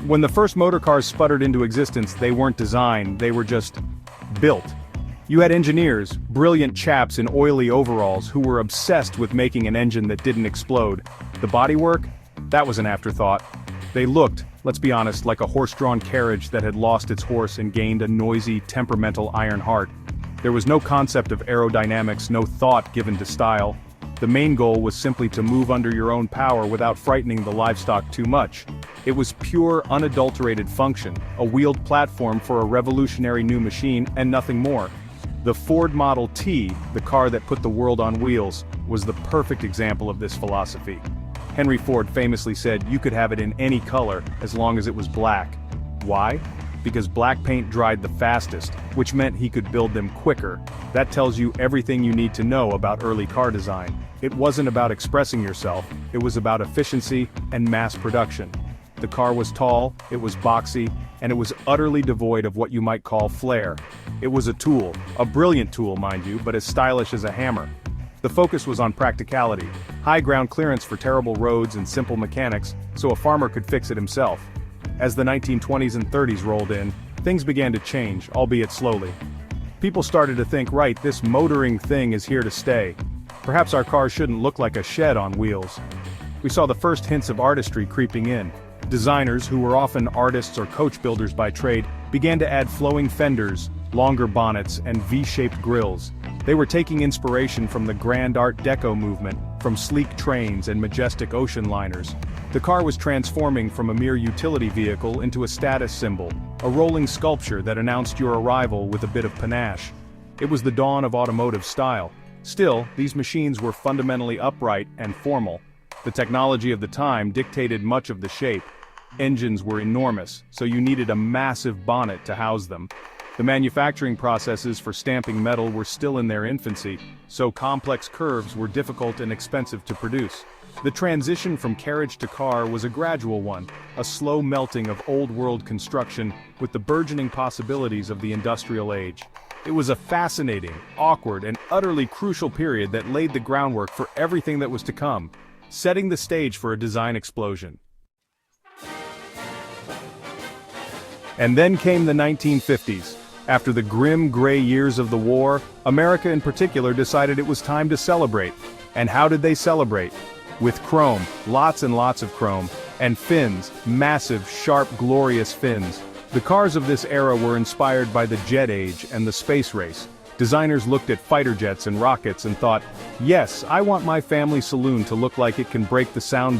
When the first motor cars sputtered into existence, they weren't designed, they were just built. You had engineers, brilliant chaps in oily overalls who were obsessed with making an engine that didn't explode. The bodywork? That was an afterthought. They looked, let's be honest, like a horse-drawn carriage that had lost its horse and gained a noisy, temperamental iron heart. There was no concept of aerodynamics, no thought given to style. The main goal was simply to move under your own power without frightening the livestock too much. It was pure, unadulterated function, a wheeled platform for a revolutionary new machine and nothing more. The Ford Model T, the car that put the world on wheels, was the perfect example of this philosophy. Henry Ford famously said you could have it in any color as long as it was black. Why? Because black paint dried the fastest, which meant he could build them quicker. That tells you everything you need to know about early car design. It wasn't about expressing yourself, it was about efficiency and mass production. The car was tall, it was boxy, and it was utterly devoid of what you might call flair. It was a tool, a brilliant tool mind you, but as stylish as a hammer. The focus was on practicality, high ground clearance for terrible roads and simple mechanics, so a farmer could fix it himself. As the 1920s and 30s rolled in, things began to change, albeit slowly. People started to think, right, this motoring thing is here to stay. Perhaps our cars shouldn't look like a shed on wheels. We saw the first hints of artistry creeping in. Designers, who were often artists or coach builders by trade, began to add flowing fenders, longer bonnets, and V-shaped grills. They were taking inspiration from the grand Art Deco movement, from sleek trains and majestic ocean liners. The car was transforming from a mere utility vehicle into a status symbol, a rolling sculpture that announced your arrival with a bit of panache. It was the dawn of automotive style. Still, these machines were fundamentally upright and formal. The technology of the time dictated much of the shape. Engines were enormous, so you needed a massive bonnet to house them. The manufacturing processes for stamping metal were still in their infancy, so complex curves were difficult and expensive to produce. The transition from carriage to car was a gradual one, a slow melting of old-world construction with the burgeoning possibilities of the industrial age. It was a fascinating, awkward, and utterly crucial period that laid the groundwork for everything that was to come, setting the stage for a design explosion. And then came the 1950s. After the grim gray years of the war, America in particular decided it was time to celebrate. And how did they celebrate? With chrome, lots and lots of chrome, and fins, massive, sharp, glorious fins. The cars of this era were inspired by the jet age and the space race. Designers looked at fighter jets and rockets and thought, yes, I want my family saloon to look like it can break the sound barrier.